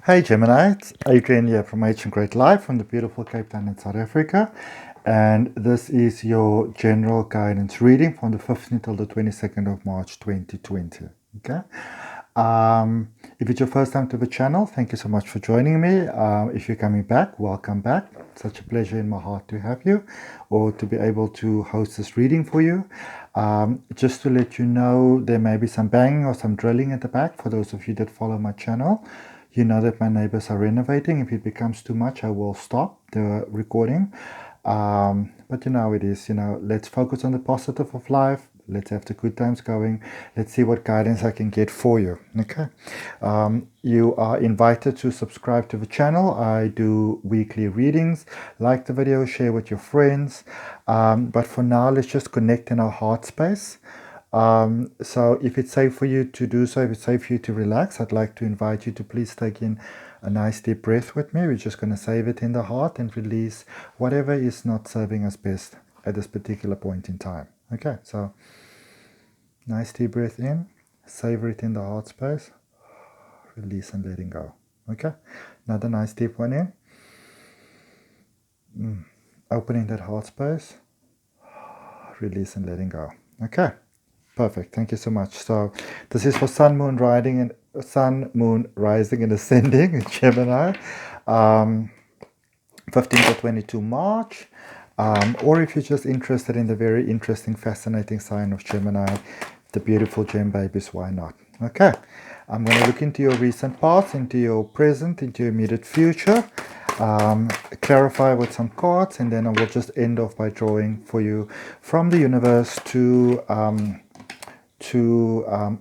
Hey Gemini, it's Adrian here from Ancient Great Life from the beautiful Cape Town in South Africa. And this is your general guidance reading from the 15th till the 22nd of March 2020. Okay. If it's your first time to the channel, thank you so much for joining me. If you're coming back, welcome back. Such a pleasure in my heart to have you or to be able to host this reading for you. Just to let you know, there may be some banging or some drilling at the back for those of you that follow my channel. You know that my neighbors are renovating. If it becomes too much, I will stop the recording. But you know how it is, let's focus on the positive of life. Let's have the good times going. Let's see what guidance I can get for you. Okay. You are invited to subscribe to the channel. I do weekly readings. Like the video, share with your friends. But for now, let's just connect in our heart space. So if it's safe for you to do so, if it's safe for you to relax, I'd like to invite you to please take in a nice deep breath with me. We're just going to save it in the heart and release whatever is not serving us best at this particular point in time. Okay, so nice deep breath in, savor it in the heart space, release and letting go. Okay, another nice deep one in, opening that heart space, release and letting go. Okay. Perfect. Thank you so much. So this is for Sun, Moon, Rising, and Ascending in Gemini, 15 to 22 March. Or if you're just interested in the very interesting, fascinating sign of Gemini, the beautiful gem babies, why not? Okay. I'm going to look into your recent past, into your present, into your immediate future, clarify with some cards, and then I will just end off by drawing for you from the universe to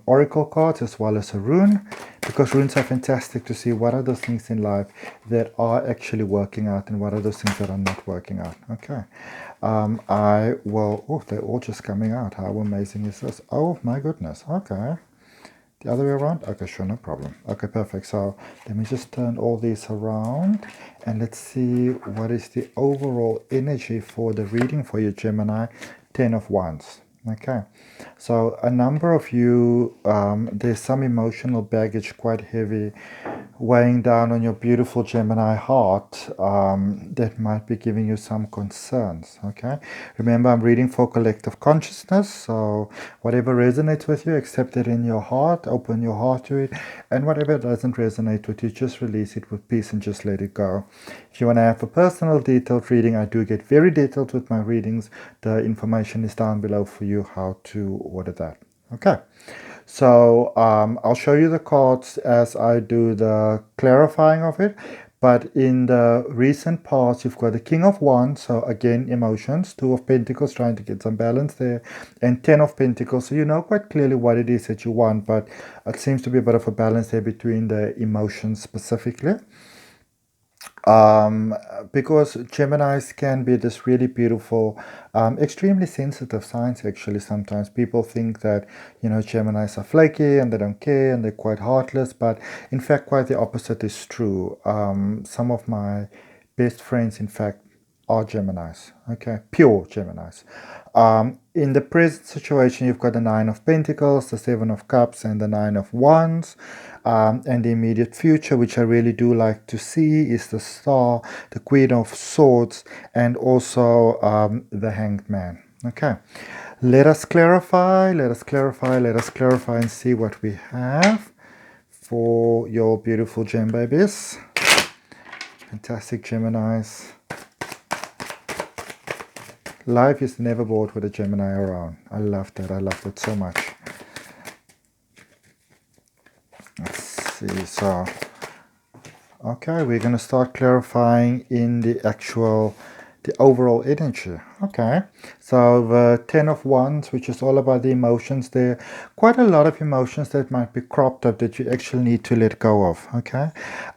oracle cards as well as a rune, because runes are fantastic to see what are those things in life that are actually working out and what are those things that are not working out. Okay. I will, they're all just coming out. How amazing is this? Oh my goodness. Okay. The other way around? Okay, sure, no problem. Okay, perfect. So let me just turn all these around and let's see what is the overall energy for the reading for you, Gemini. 10 of Wands. Okay, so a number of you, there's some emotional baggage, quite heavy, weighing down on your beautiful Gemini heart, that might be giving you some concerns. Okay, remember, I'm reading for collective consciousness, so whatever resonates with you, accept it in your heart, open your heart to it, and whatever doesn't resonate with you, just release it with peace and just let it go. If you want to have a personal detailed reading, I do get very detailed with my readings. The information is down below for you how to order that. Okay, so I'll show you the cards as I do the clarifying of it. But in the recent past, you've got the King of Wands, so again, emotions, Two of Pentacles, trying to get some balance there, and 10 of Pentacles, so you know quite clearly what it is that you want, but it seems to be a bit of a balance there between the emotions specifically. Because Geminis can be this really beautiful, extremely sensitive signs. Actually, sometimes people think that, Geminis are flaky and they don't care and they're quite heartless, but in fact, quite the opposite is true. Some of my best friends, in fact, are Geminis, okay, pure Geminis. In the present situation, you've got the Nine of Pentacles, the Seven of Cups, and the Nine of Wands. And the immediate future, which I really do like to see, is the Star, the Queen of Swords, and also the Hanged Man. Okay, let us clarify, and see what we have for your beautiful gem babies. Fantastic Geminis. Life is never bored with a Gemini around. I love that. I love that so much. Let's see. So, okay, we're going to start clarifying in the overall energy. Okay, so the 10 of Wands, which is all about the emotions, there quite a lot of emotions that might be cropped up that you actually need to let go of. Okay,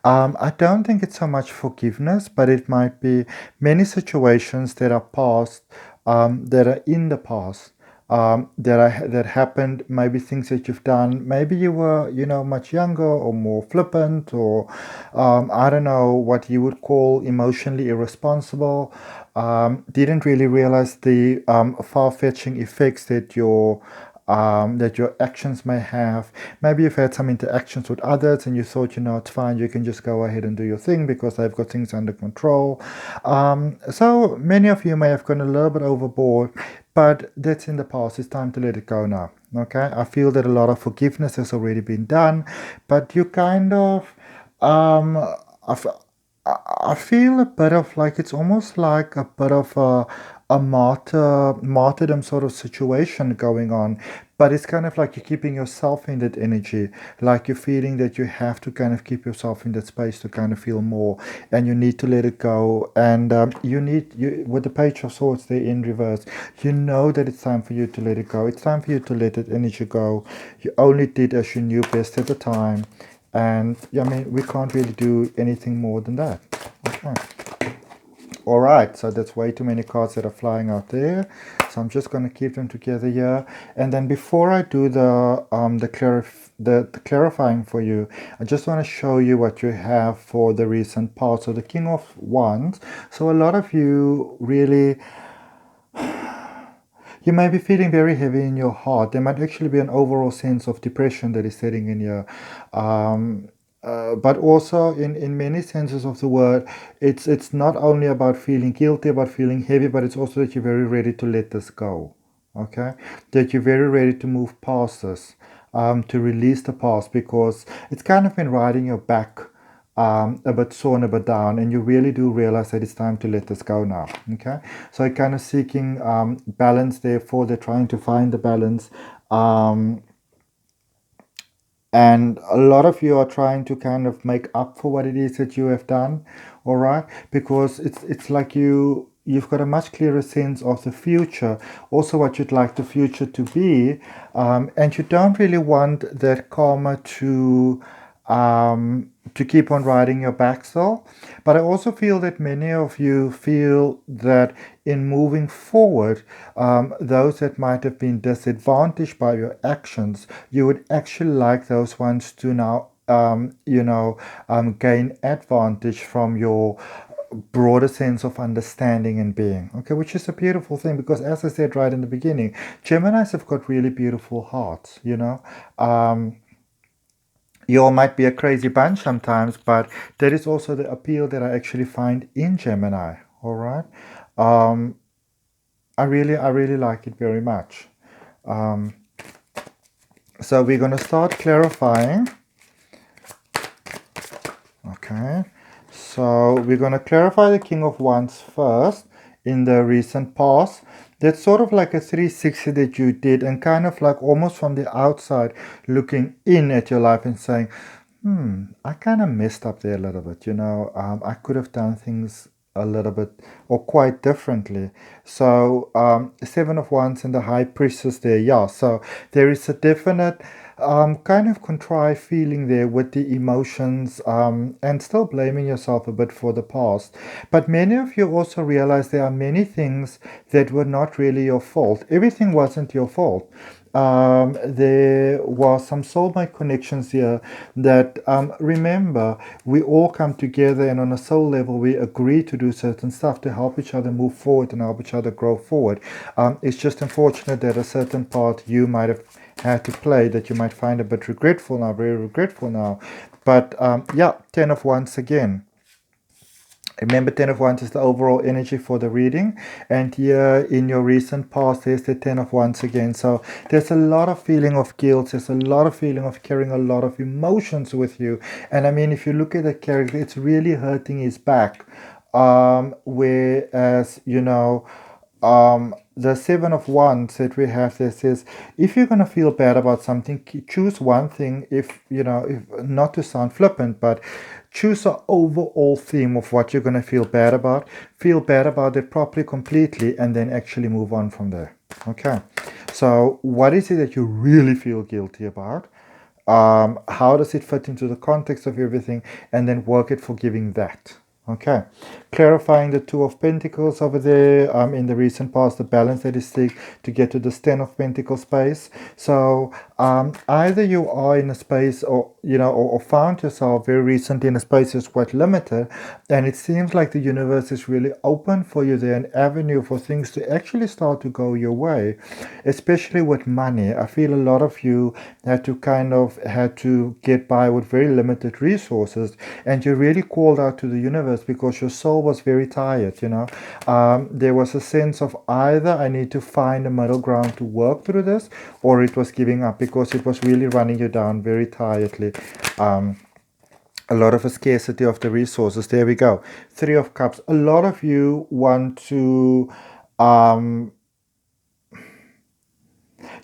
I don't think it's so much forgiveness, but it might be many situations that are past, that are in the past, that happened, maybe things that you've done, maybe you were, much younger or more flippant, or I don't know, what you would call emotionally irresponsible, didn't really realize the far-fetching effects that your that your actions may have. Maybe you've had some interactions with others and you thought, it's fine, you can just go ahead and do your thing because they've got things under control. So many of you may have gone a little bit overboard, but that's in the past. It's time to let it go now. Okay, I feel that a lot of forgiveness has already been done, but you kind of, um, I, f- I feel a bit of like it's almost like a bit of a martyrdom sort of situation going on, but it's kind of like you're keeping yourself in that energy, like you're feeling that you have to kind of keep yourself in that space to kind of feel more, and you need to let it go. And you with the Page of Swords there in reverse, you know that it's time for you to let it go. It's time for you to let that energy go. You only did as you knew best at the time. And yeah, I mean, we can't really do anything more than that. Okay. All right, so that's way too many cards that are flying out there. So I'm just going to keep them together here. And then before I do the clarifying for you, I just want to show you what you have for the recent past. So the King of Wands. So a lot of you really, you may be feeling very heavy in your heart. There might actually be an overall sense of depression that is setting in here. But also in many senses of the word, it's not only about feeling guilty, about feeling heavy, but it's also that you're very ready to let this go. Okay? That you're very ready to move past this, to release the past, because it's kind of been riding your back a bit sore and a bit down, and you really do realize that it's time to let this go now. Okay, so you're kind of seeking balance. Therefore, they're trying to find the balance, and a lot of you are trying to kind of make up for what it is that you have done. All right, because it's like you've got a much clearer sense of the future, also what you'd like the future to be, and you don't really want that karma to keep on riding your back still. But I also feel that many of you feel that in moving forward, those that might have been disadvantaged by your actions, you would actually like those ones to now gain advantage from your broader sense of understanding and being. Okay, which is a beautiful thing, because as I said right in the beginning, Geminis have got really beautiful hearts. You all might be a crazy bunch sometimes, but that is also the appeal that I actually find in Gemini. All right, um, I really like it very much. Um, so we're gonna start clarifying. Okay, so we're gonna clarify the King of Wands first in the recent past. That's sort of like a 360 that you did, and kind of like almost from the outside looking in at your life and saying, I kind of messed up there a little bit. I could have done things a little bit or quite differently. So, Seven of Wands and the High Priestess there, yeah. So there is a definite kind of contrived feeling there with the emotions, and still blaming yourself a bit for the past. But many of you also realize there are many things that were not really your fault. Everything wasn't your fault. There was some soulmate connections here that, remember, we all come together, and on a soul level we agree to do certain stuff to help each other move forward and help each other grow forward. It's just unfortunate that a certain part you might have had to play that you might find a bit regretful now, very regretful now. But yeah, 10 of Wands again. Remember, 10 of Wands is the overall energy for the reading. And here in your recent past, there's the 10 of Wands again. So there's a lot of feeling of guilt. There's a lot of feeling of carrying a lot of emotions with you. And I mean, if you look at the character, it's really hurting his back. Whereas, the Seven of Wands that we have there says, if you're going to feel bad about something, choose one thing. If not to sound flippant, but choose an overall theme of what you're going to feel bad about. Feel bad about it properly, completely, and then actually move on from there. Okay. So what is it that you really feel guilty about? How does it fit into the context of everything? And then work at forgiving that. Okay, clarifying the Two of Pentacles over there, in the recent past, the balance that is seek to get to this Ten of Pentacles space. So either you are in a space, or or found yourself very recently in a space that's quite limited, and it seems like the universe is really open for you there, an avenue for things to actually start to go your way, especially with money. I feel a lot of you had to get by with very limited resources, and you really called out to the universe because your soul was very tired. There was a sense of either I need to find a middle ground to work through this, or it was giving up because it was really running you down very tiredly. A lot of a scarcity of the resources. There we go. Three of Cups. A lot of you want to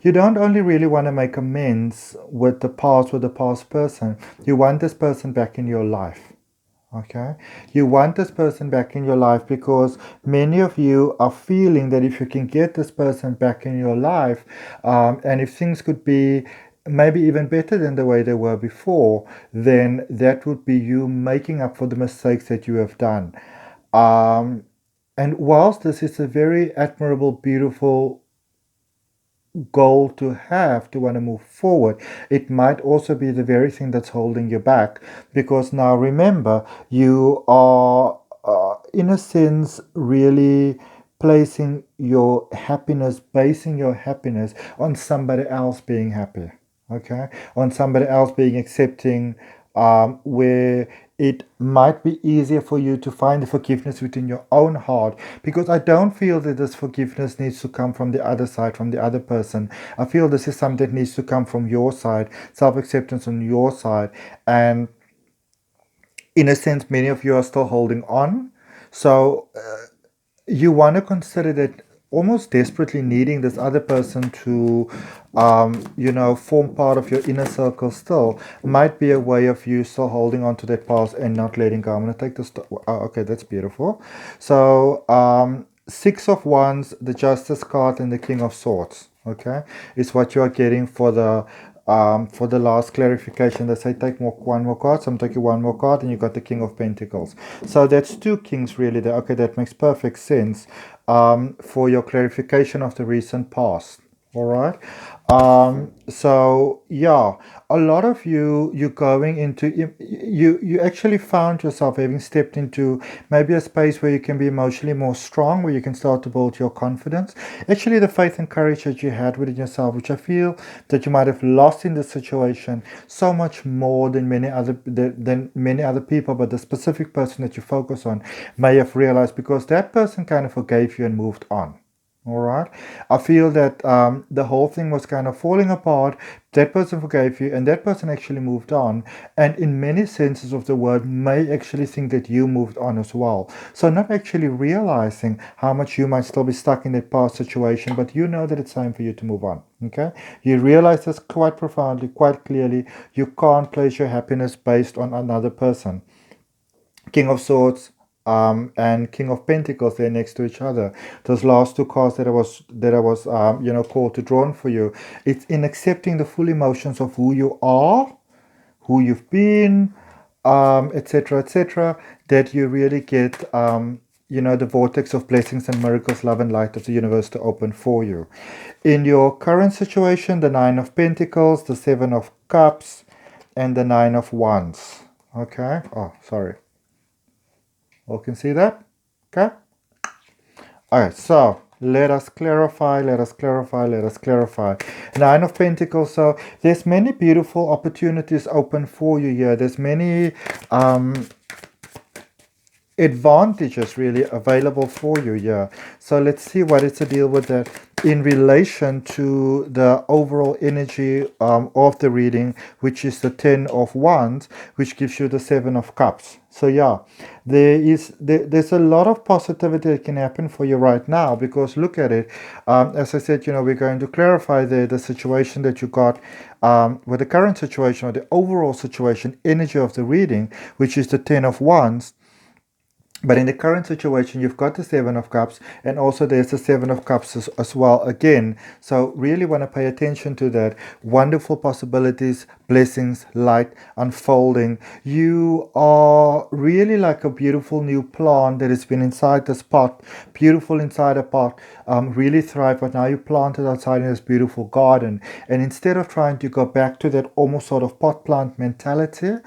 you don't only really want to make amends with the past person. You want this person back in your life. Okay, you want this person back in your life because many of you are feeling that if you can get this person back in your life, and if things could be maybe even better than the way they were before, then that would be you making up for the mistakes that you have done. And whilst this is a very admirable, beautiful goal to have to want to move forward, it might also be the very thing that's holding you back, because now remember, you are in a sense really placing your happiness, basing your happiness on somebody else being happy, okay, on somebody else being accepting, where it might be easier for you to find the forgiveness within your own heart, because I don't feel that this forgiveness needs to come from the other side, from the other person. I feel this is something that needs to come from your side, self-acceptance on your side. And in a sense, many of you are still holding on. So you want to consider that almost desperately needing this other person to form part of your inner circle still might be a way of you still holding on to that past and not letting go. I'm going to take this okay, that's beautiful. So Six of Wands, the Justice card, and the King of Swords, okay, is what you are getting for the last clarification. They say take one more card, so I'm taking one more card, and you got the King of Pentacles. So that's two kings really there. Okay, that makes perfect sense for your clarification of the recent past. All right. So yeah, a lot of you going into, you actually found yourself having stepped into maybe a space where you can be emotionally more strong, where you can start to build your confidence. Actually, the faith and courage that you had within yourself, which I feel that you might have lost in this situation so much more than many other people, but the specific person that you focus on may have realized, because that person kind of forgave you and moved on. All right. I feel that the whole thing was kind of falling apart. That person forgave you, and that person actually moved on. And in many senses of the word, may actually think that you moved on as well. So, not actually realizing how much you might still be stuck in that past situation, but you know that it's time for you to move on. Okay. You realize this quite profoundly, quite clearly. You can't place your happiness based on another person. King of Swords, and King of Pentacles, they're next to each other. Those last two cards that I was called to draw on for you. It's in accepting the full emotions of who you are, who you've been, etc., etc., that you really get the vortex of blessings and miracles, love and light of the universe to open for you. In your current situation, the Nine of Pentacles, the Seven of Cups, and the Nine of Wands. Okay. Oh, sorry. All can see that? Okay. All right, so let us clarify. Nine of Pentacles. So there's many beautiful opportunities open for you here. There's many advantages really available for you here. So let's see what is the deal with that in relation to the overall energy of the reading, which is the 10 of Wands, which gives you the 7 of Cups. So yeah, there's a lot of positivity that can happen for you right now, because look at it. As I said, we're going to clarify the situation that you got with the current situation, or the overall situation energy of the reading, which is the 10 of Wands. But in the current situation, you've got the Seven of Cups, and also there's the Seven of Cups as well again. So really want to pay attention to that. Wonderful possibilities, blessings, light unfolding. You are really like a beautiful new plant that has been inside this pot, beautiful inside a pot, really thrive. But now you planted outside in this beautiful garden, and instead of trying to go back to that almost sort of pot plant mentality,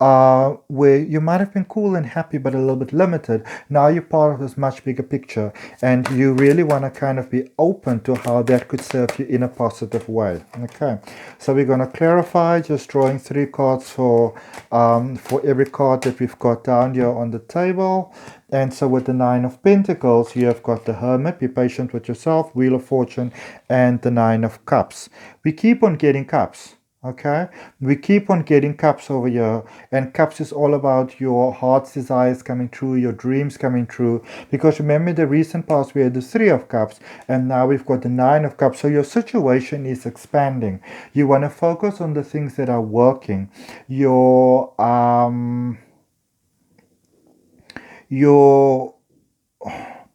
where you might have been cool and happy but a little bit limited. Now you're part of this much bigger picture, and you really want to kind of be open to how that could serve you in a positive way. Okay, so we're going to clarify, just drawing 3 cards for every card that we've got down here on the table. And so with the Nine of Pentacles, you have got the Hermit, be patient with yourself, Wheel of Fortune, and the Nine of Cups. We keep on getting cups. Okay, we keep on getting cups over here, and cups is all about your heart's desires coming true, your dreams coming true. Because remember, the recent past we had the 3 of Cups, and now we've got the 9 of Cups. So your situation is expanding. You want to focus on the things that are working. Your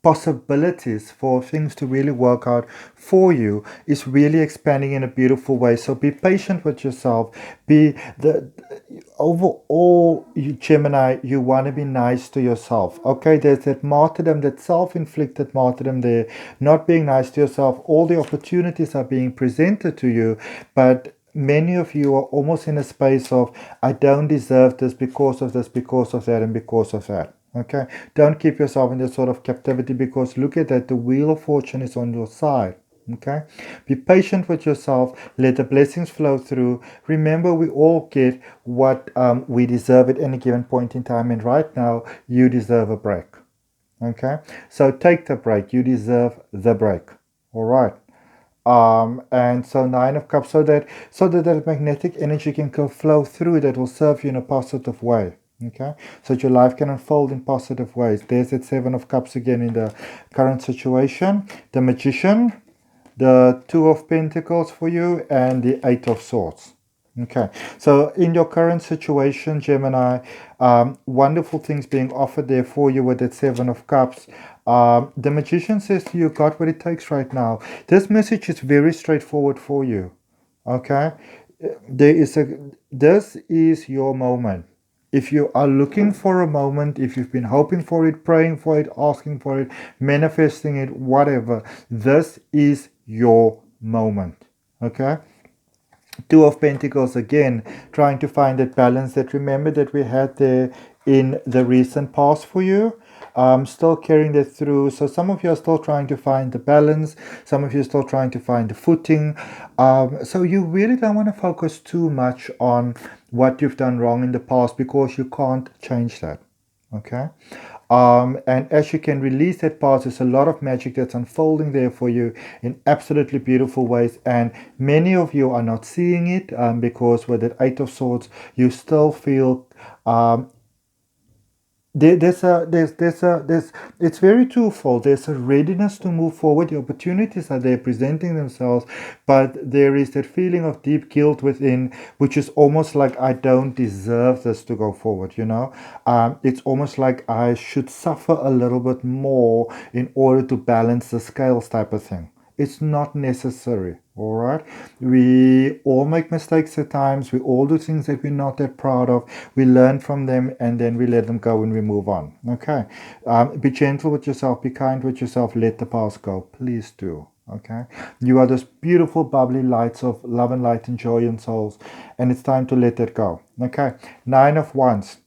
possibilities for things to really work out for you is really expanding in a beautiful way. So be patient with yourself. Be the overall, you Gemini, you want to be nice to yourself. Okay, there's that martyrdom, that self-inflicted martyrdom there, not being nice to yourself. All the opportunities are being presented to you, but many of you are almost in a space of, I don't deserve this because of this, because of that, and because of that. Okay, don't keep yourself in this sort of captivity, because look at that, the Wheel of Fortune is on your side. Okay, be patient with yourself, let the blessings flow through. Remember, we all get what we deserve at any given point in time, and right now you deserve a break. Okay, so take the break, you deserve the break. All right. And so Nine of Cups, so that magnetic energy can flow through, that will serve you in a positive way. Okay, so that your life can unfold in positive ways. There's that Seven of Cups again in the current situation, the Magician, the Two of Pentacles for you, and the Eight of Swords. Okay, so in your current situation, Gemini, wonderful things being offered there for you with that Seven of Cups. The Magician says to you, got what it takes right now. This message is very straightforward for you. Okay, this is your moment. If you are looking for a moment, if you've been hoping for it, praying for it, asking for it, manifesting it, whatever, this is your moment. Okay? Two of Pentacles again, trying to find that balance that, remember, that we had there in the recent past for you. Still carrying that through. So some of you are still trying to find the balance. Some of you are still trying to find the footing. So you really don't want to focus too much on what you've done wrong in the past, because you can't change that. Okay. And as you can release that past, there's a lot of magic that's unfolding there for you in absolutely beautiful ways. And many of you are not seeing it, because with that Eight of Swords, you still feel it's very twofold. There's a readiness to move forward. The opportunities are there presenting themselves, but there is that feeling of deep guilt within, which is almost like, I don't deserve this to go forward, it's almost like I should suffer a little bit more in order to balance the scales type of thing. It's not necessary. All right. We all make mistakes at times. We all do things that we're not that proud of. We learn from them, and then we let them go and we move on. Okay. Be gentle with yourself. Be kind with yourself. Let the past go. Please do. Okay. You are those beautiful, bubbly lights of love and light and joy and souls, and it's time to let that go. Okay. Nine of Wands.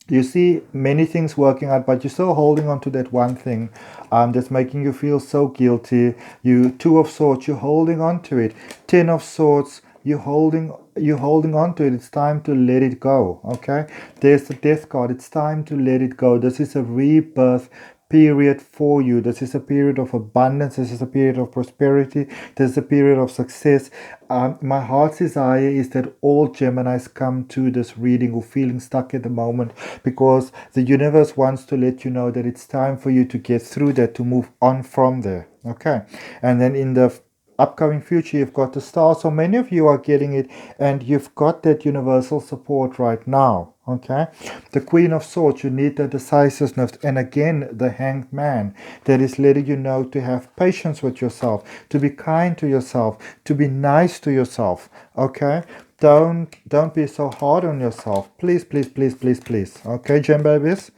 You see many things working out, but you're still holding on to that one thing that's making you feel so guilty. You Two of Swords, you're holding on to it. Ten of Swords, you're holding on to it. It's time to let it go. Okay, there's the Death card. It's time to let it go. This is a rebirth period for you. This is a period of abundance. This is a period of prosperity. This is a period of success. My heart's desire is that all Geminis come to this reading who feeling stuck at the moment, because the universe wants to let you know that it's time for you to get through that, to move on from there. Okay, and then in the upcoming future, you've got the star. So many of you are getting it, and you've got that universal support right now. Okay, the Queen of Swords, you need the decisiveness, and again the Hanged Man, that is letting you know to have patience with yourself, to be kind to yourself, to be nice to yourself. Okay, don't be so hard on yourself, please, please, please, please, please. Okay, gem babies,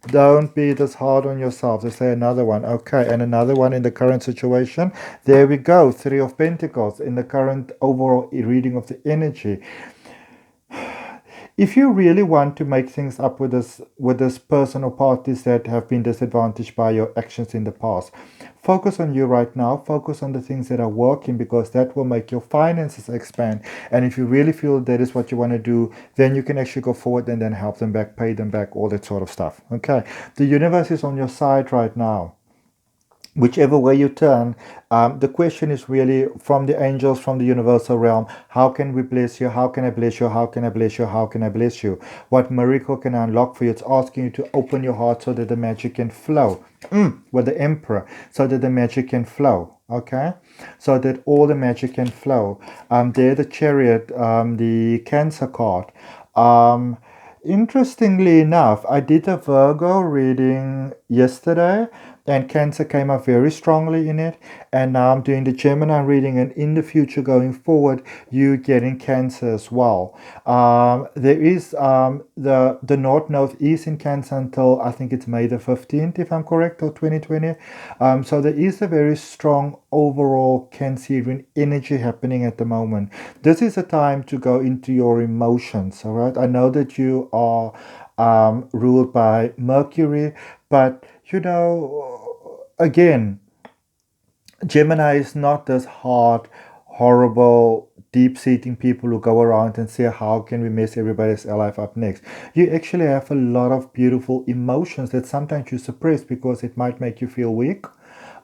don't be this hard on yourself. Let's say another one. Okay, and another one in the current situation. There we go. Three of Pentacles in the current overall reading of the energy. If you really want to make things up with this person or parties that have been disadvantaged by your actions in the past, focus on you right now. Focus on the things that are working, because that will make your finances expand. And if you really feel that is what you want to do, then you can actually go forward and then help them back, pay them back, all that sort of stuff. Okay, the universe is on your side right now. Whichever way you turn, the question is really from the angels, from the universal realm: how can we bless you? How can I bless you? How can I bless you? How can I bless you? What miracle can I unlock for you? It's asking you to open your heart so that the magic can flow. With the Emperor, so that the magic can flow. Okay, so that all the magic can flow. There, the Chariot, the Cancer card. Interestingly enough, I did a Virgo reading yesterday, and Cancer came up very strongly in it. And now I'm doing the Gemini reading, and in the future going forward, you getting Cancer as well. There is the North Node is in Cancer until I think it's May the 15th, if I'm correct, or 2020. So there is a very strong overall Cancerian energy happening at the moment. This is a time to go into your emotions. All right, I know that you are ruled by Mercury, but you know, again, Gemini is not this hard, horrible, deep-seating people who go around and say, how can we mess everybody's life up next? You actually have a lot of beautiful emotions that sometimes you suppress because it might make you feel weak.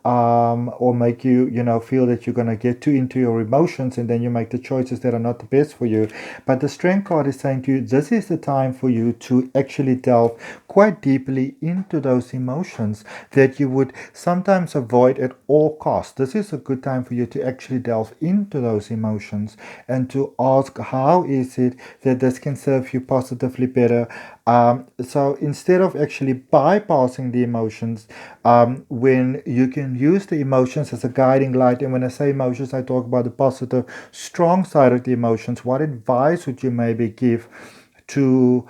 Or make you, feel that you're going to get too into your emotions, and then you make the choices that are not the best for you. But the Strength card is saying to you, this is the time for you to actually delve quite deeply into those emotions that you would sometimes avoid at all costs. This is a good time for you to actually delve into those emotions and to ask, how is it that this can serve you positively better? So instead of actually bypassing the emotions, when you can use the emotions as a guiding light, and when I say emotions, I talk about the positive, strong side of the emotions. What advice would you maybe give to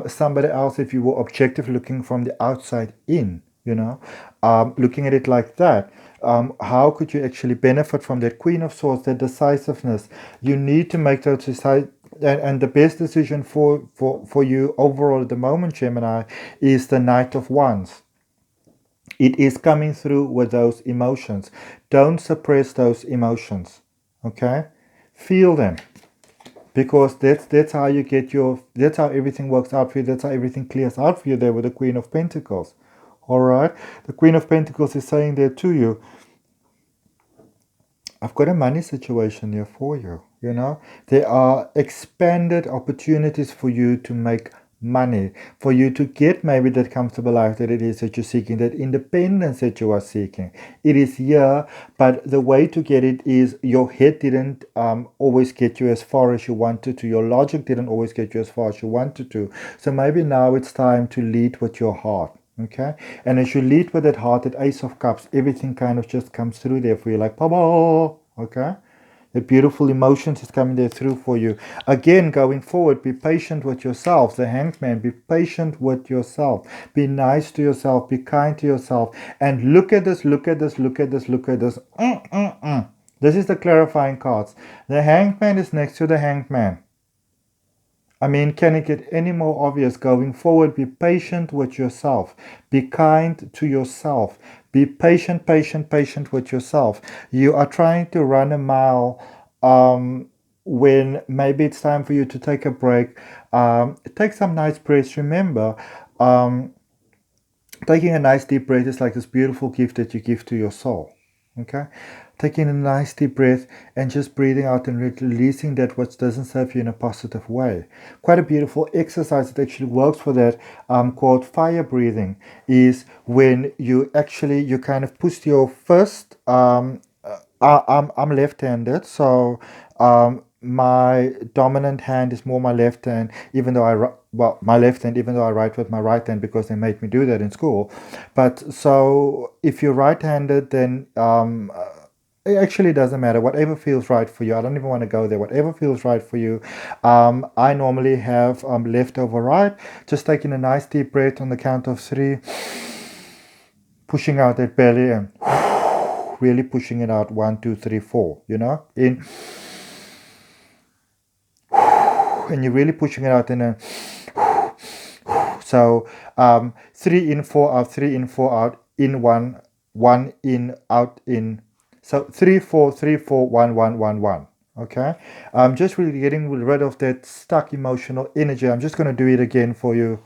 somebody else if you were objectively looking from the outside in, looking at it like that? How could you actually benefit from that Queen of Swords, that decisiveness? You need to make those and the best decision for you overall at the moment, Gemini, is the Knight of Wands. It is coming through with those emotions. Don't suppress those emotions. Okay? Feel them. Because that's how you get that's how everything works out for you. That's how everything clears out for you there with the Queen of Pentacles. Alright? The Queen of Pentacles is saying there to you, I've got a money situation here for you. There are expanded opportunities for you to make money, for you to get maybe that comfortable life that it is that you're seeking, that independence that you are seeking. It is here, but the way to get it is your head didn't always get you as far as you wanted to. Your logic didn't always get you as far as you wanted to. So maybe now it's time to lead with your heart. Okay, and as you lead with that heart, that Ace of Cups, everything kind of just comes through there for you, like Papa. Okay, the beautiful emotions is coming there through for you. Again, going forward, be patient with yourself. The Hanged Man, be patient with yourself. Be nice to yourself. Be kind to yourself. And look at this. Look at this. Look at this. Look at this. This is the clarifying cards. The Hanged Man is next to the Hanged Man. I mean, can it get any more obvious? Going forward, be patient with yourself. Be kind to yourself. Be patient, patient, patient with yourself. You are trying to run a mile when maybe it's time for you to take a break. Take some nice breaths. Remember, taking a nice deep breath is like this beautiful gift that you give to your soul. Okay? Taking a nice deep breath and just breathing out and releasing that which doesn't serve you in a positive way. Quite a beautiful exercise that actually works for that, called fire breathing, is when you kind of push your fist I'm left-handed, so my dominant hand is more my left hand, even though well, my left hand, even though I write with my right hand because they made me do that in school. But so if you're right-handed, then it actually doesn't matter. Whatever feels right for you. I don't even want to go there. Whatever feels right for you. I normally have left over right. Just taking a nice deep breath on the count of 3, pushing out that belly and really pushing it out. 1, 2, 3, 4. You know, in, and you're really pushing it out in a. So 3 in, 4 out, 3 in, 4 out, in, 1, 1 in, out, in. So 3, 4, 3, 4, 1, 1, 1, 1. Okay. I'm just really getting rid of that stuck emotional energy. I'm just going to do it again for you.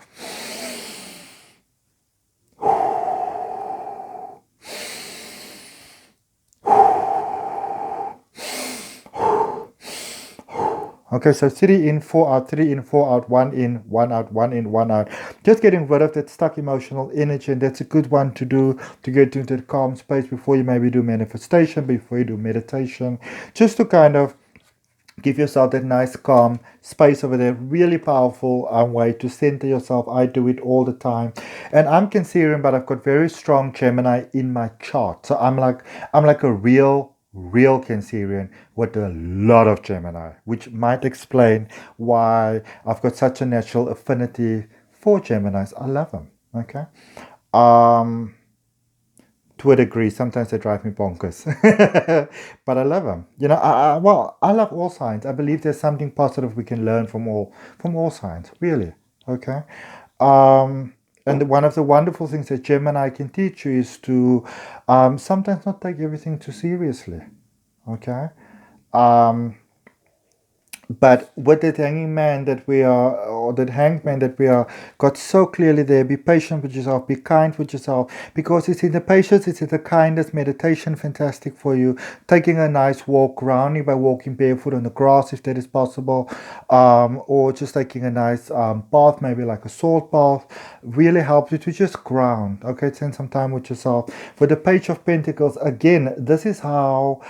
Okay, so 3 in, 4 out, 3 in, 4 out, 1 in, 1 out, 1 in, 1 out. Just getting rid of that stuck emotional energy, and that's a good one to do to get into the calm space before you maybe do manifestation, before you do meditation, just to kind of give yourself that nice calm space over there. Really powerful way to center yourself. I do it all the time, and I'm Cancerian, but I've got very strong Gemini in my chart. So I'm like a real Cancerian with a lot of Gemini, which might explain why I've got such a natural affinity for Geminis. I love them. Okay. Um, to a degree, sometimes they drive me bonkers, but I love them. You know, well, I love all signs. I believe there's something positive we can learn from all signs. Really, okay. And one of the wonderful things that Gemini can teach you is to sometimes not take everything too seriously. Okay. Um, but with that hanging man that we are, or that hanged man that we are, got so clearly there, be patient with yourself, be kind with yourself, because it's in the patience, it's in the kindness, meditation, fantastic for you. Taking a nice walk, grounding by walking barefoot on the grass if that is possible, or just taking a nice bath, maybe like a salt bath, really helps you to just ground, okay, spend some time with yourself. For the Page of Pentacles, again, this is how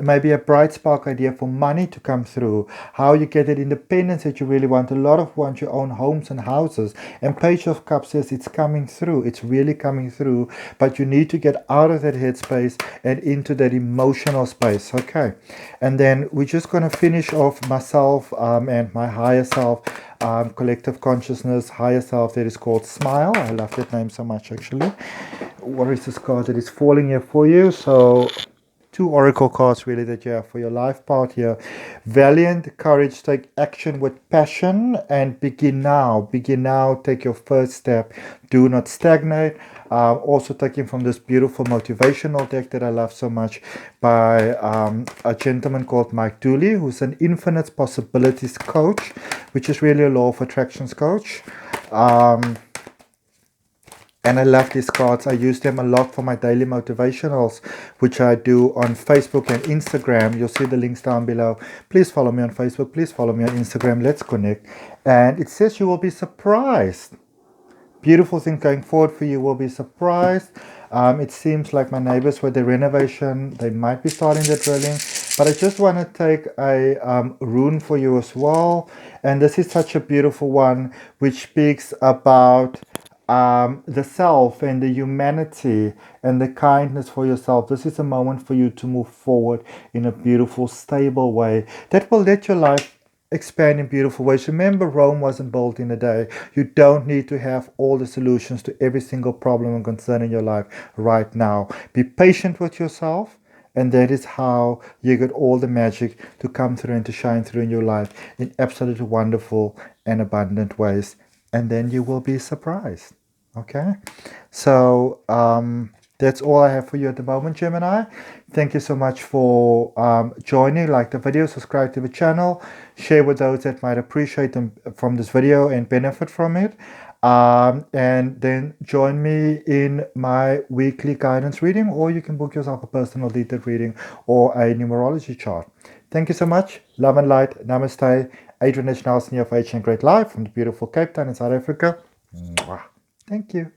maybe a bright spark idea for money to come through, how you get that independence that you really want. A lot of want your own homes and houses. And Page of Cups says it's coming through. It's really coming through. But you need to get out of that headspace and into that emotional space. Okay. And then we're just going to finish off myself and my higher self, collective consciousness, higher self, that is called Smile. I love that name so much, actually. What is this card that is falling here for you? So 2 oracle cards really that you have for your life part here. Valiant, courage, take action with passion, and begin now. Begin now, take your first step. Do not stagnate. Also taken from this beautiful motivational deck that I love so much by a gentleman called Mike Dooley, who's an infinite possibilities coach, which is really a law of attractions coach. And I love these cards. I use them a lot for my daily motivationals, which I do on Facebook and Instagram. You'll see the links down below. Please follow me on Facebook. Please follow me on Instagram. Let's connect. And it says you will be surprised. Beautiful thing going forward for you. Will be surprised. It seems like my neighbors with the renovation, they might be starting the drilling. But I just want to take a rune for you as well. And this is such a beautiful one, which speaks about the self and the humanity and the kindness for yourself. This is a moment for you to move forward in a beautiful, stable way that will let your life expand in beautiful ways. Remember, Rome wasn't built in a day. You don't need to have all the solutions to every single problem and concern in your life right now. Be patient with yourself, and that is how you get all the magic to come through and to shine through in your life in absolutely wonderful and abundant ways. And then you will be surprised. Okay, so that's all I have for you at the moment, Gemini. Thank you so much for joining. Like the video, subscribe to the channel, share with those that might appreciate them from this video and benefit from it. And then join me in my weekly guidance reading, or you can book yourself a personal detailed reading or a numerology chart. Thank you so much. Love and light. Namaste. Adrian H. Nelson here for Oceanic Great Life from the beautiful Cape Town in South Africa. Mwah. Thank you.